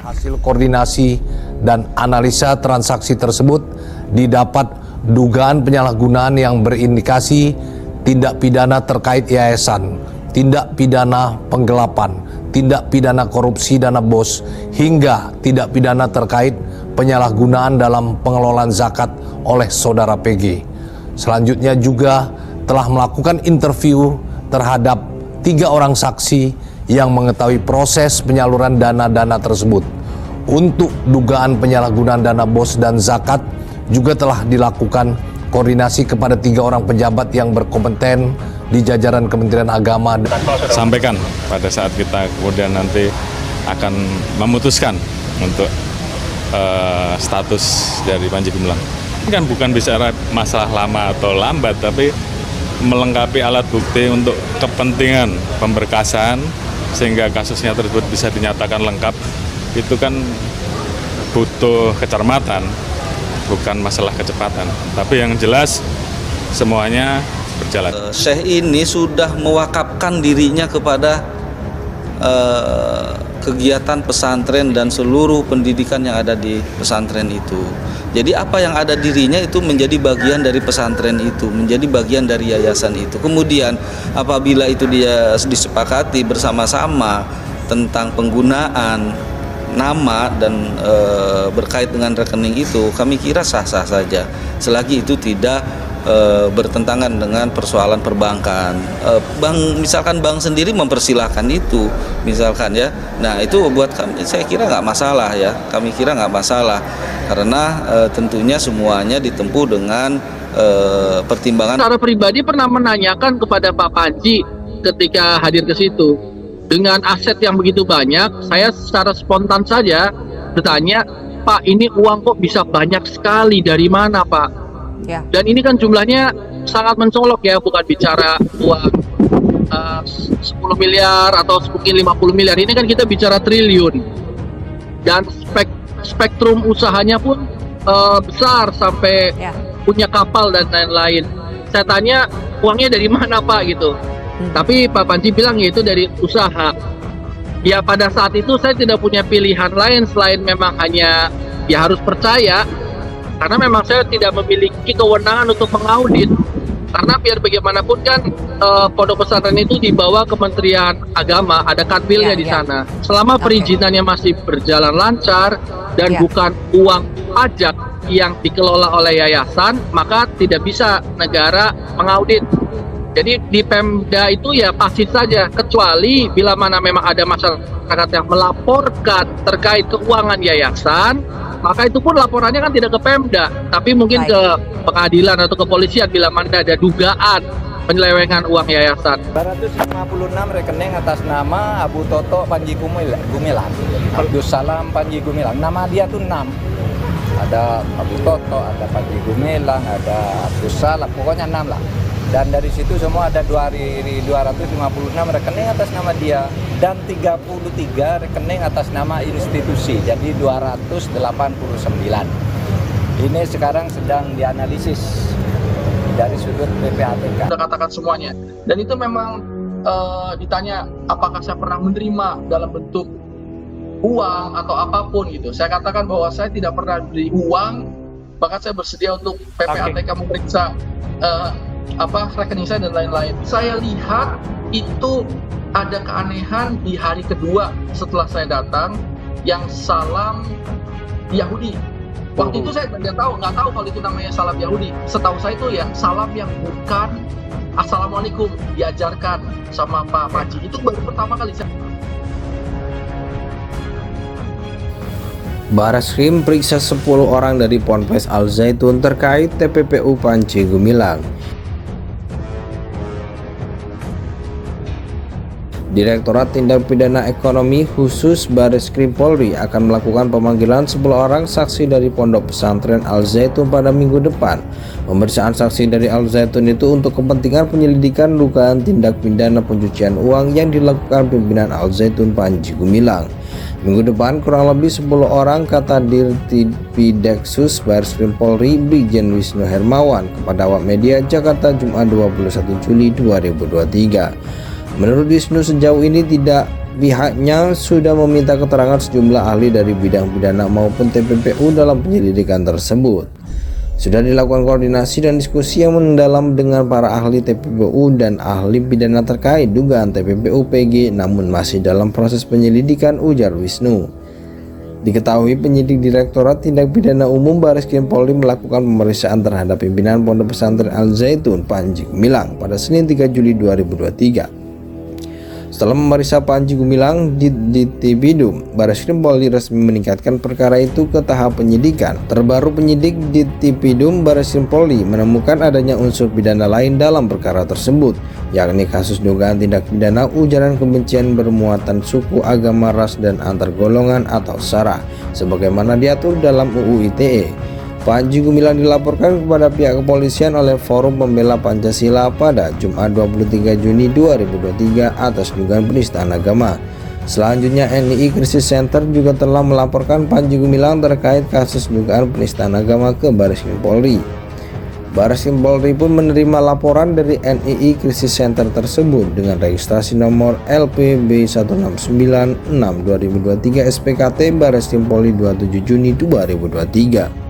Hasil koordinasi dan analisa transaksi tersebut didapat dugaan penyalahgunaan yang berindikasi tindak pidana terkait yayasan, tindak pidana penggelapan, tindak pidana korupsi dana BOS, hingga tindak pidana terkait penyalahgunaan dalam pengelolaan zakat oleh saudara PG. Selanjutnya juga telah melakukan interview terhadap 3 orang saksi yang mengetahui proses penyaluran dana-dana tersebut. Untuk dugaan penyalahgunaan dana BOS dan zakat juga telah dilakukan koordinasi kepada 3 orang pejabat yang berkompeten di jajaran Kementerian Agama. Sampaikan pada saat kita kemudian nanti akan memutuskan untuk status dari Panji Gumilang. Ini kan bukan bicara masalah lama atau lambat, tapi melengkapi alat bukti untuk kepentingan pemberkasan sehingga kasusnya tersebut bisa dinyatakan lengkap. Itu kan butuh kecermatan, bukan masalah kecepatan. Tapi yang jelas semuanya berjalan. Syekh ini sudah mewakafkan dirinya kepada kegiatan pesantren dan seluruh pendidikan yang ada di pesantren itu. Jadi apa yang ada dirinya itu menjadi bagian dari pesantren itu, menjadi bagian dari yayasan itu. Kemudian apabila itu dia disepakati bersama-sama tentang penggunaan nama dan berkait dengan rekening itu, kami kira sah-sah saja selagi itu tidak bertentangan dengan persoalan perbankan. Misalkan bank sendiri mempersilahkan itu, misalkan ya. Nah itu buat kami, saya kira nggak masalah ya. Kami kira nggak masalah karena tentunya semuanya ditempuh dengan pertimbangan. Secara pribadi pernah menanyakan kepada Pak Panji ketika hadir ke situ. Dengan aset yang begitu banyak, saya secara spontan saja bertanya, Pak, ini uang kok bisa banyak sekali, dari mana Pak? Ya. Dan ini kan jumlahnya sangat mencolok ya, bukan bicara uang 10 miliar atau mungkin 50 miliar. Ini kan kita bicara triliun. Dan spektrum usahanya pun besar sampai punya kapal dan lain-lain. Saya tanya, uangnya dari mana Pak gitu. Tapi Pak Panji bilang ya itu dari usaha. Ya pada saat itu saya tidak punya pilihan lain selain memang hanya ya harus percaya. Karena memang saya tidak memiliki kewenangan untuk mengaudit. Karena biar bagaimanapun kan pondok pesantren itu di bawah Kementerian Agama, ada kanwilnya di sana. Selama perizinannya masih berjalan lancar dan bukan uang pajak yang dikelola oleh yayasan, maka tidak bisa negara mengaudit. Jadi di Pemda itu ya pasif saja, kecuali bila mana memang ada masyarakat yang melaporkan terkait keuangan yayasan, maka itu pun laporannya kan tidak ke Pemda, tapi mungkin ke pengadilan atau kepolisian bila mana ada dugaan penyelewengan uang yayasan. 256 rekening atas nama Abu Toto Panji Gumilang, Abdus Salam Panji Gumilang. Nama dia tuh 6. Ada Abu Toto, ada Panji Gumilang, ada Abdus Salam, pokoknya 6 lah. Dan dari situ semua ada 256 rekening atas nama dia dan 33 rekening atas nama institusi, jadi 289. Ini sekarang sedang dianalisis dari sudut PPATK. Sudah katakan semuanya, dan itu memang ditanya apakah saya pernah menerima dalam bentuk uang atau apapun gitu. Saya katakan bahwa saya tidak pernah beri uang, bahkan saya bersedia untuk PPATK memeriksa rekening saya dan lain-lain. Saya lihat itu ada keanehan di hari kedua setelah saya datang yang salam Yahudi. Waktu itu saya nggak tahu kalau itu namanya salam Yahudi. Setahu saya itu ya salam yang bukan Assalamualaikum diajarkan sama Pak Panji. Itu baru pertama kali saya. Barreskrim periksa 10 orang dari Ponpes Al Zaitun terkait TPPU Panji Gumilang. Direktorat Tindak Pidana Ekonomi Khusus Barreskrim Polri akan melakukan pemanggilan 10 orang saksi dari Pondok Pesantren Al Zaitun pada minggu depan. Pemeriksaan saksi dari Al Zaitun itu untuk kepentingan penyelidikan dugaan tindak pidana pencucian uang yang dilakukan pimpinan Al Zaitun Panji Gumilang. Minggu depan kurang lebih 10 orang, kata Dirtipideksus Barreskrim Polri Brigjen Wisnu Hermawan kepada awak media Jakarta Jumat 21 Juli 2023. Menurut Wisnu, sejauh ini tidak pihaknya sudah meminta keterangan sejumlah ahli dari bidang pidana maupun TPPU dalam penyelidikan tersebut. Sudah dilakukan koordinasi dan diskusi yang mendalam dengan para ahli TPPU dan ahli pidana terkait dugaan TPPU PG, namun masih dalam proses penyelidikan, ujar Wisnu. Diketahui penyidik Direktorat Tindak Pidana Umum Bareskrim Polri melakukan pemeriksaan terhadap pimpinan Pondok Pesantren Al Zaitun Panji Gumilang pada Senin 3 Juli 2023. Setelah memeriksa Panji Gumilang di Tipidum, Bareskrim Polri resmi meningkatkan perkara itu ke tahap penyidikan. Terbaru penyidik di Tipidum Bareskrim Polri menemukan adanya unsur pidana lain dalam perkara tersebut, yakni kasus dugaan tindak pidana ujaran kebencian bermuatan suku, agama, ras, dan antar golongan atau SARA, sebagaimana diatur dalam UU ITE. Panji Gumilang dilaporkan kepada pihak kepolisian oleh Forum Pembela Pancasila pada Jumat 23 Juni 2023 atas dugaan penistaan agama. Selanjutnya NII Crisis Center juga telah melaporkan Panji Gumilang terkait kasus dugaan penistaan agama ke Bareskrim Polri. Bareskrim Polri pun menerima laporan dari NII Crisis Center tersebut dengan registrasi nomor LPB 169-6 2023 SPKT Bareskrim Polri 27 Juni 2023.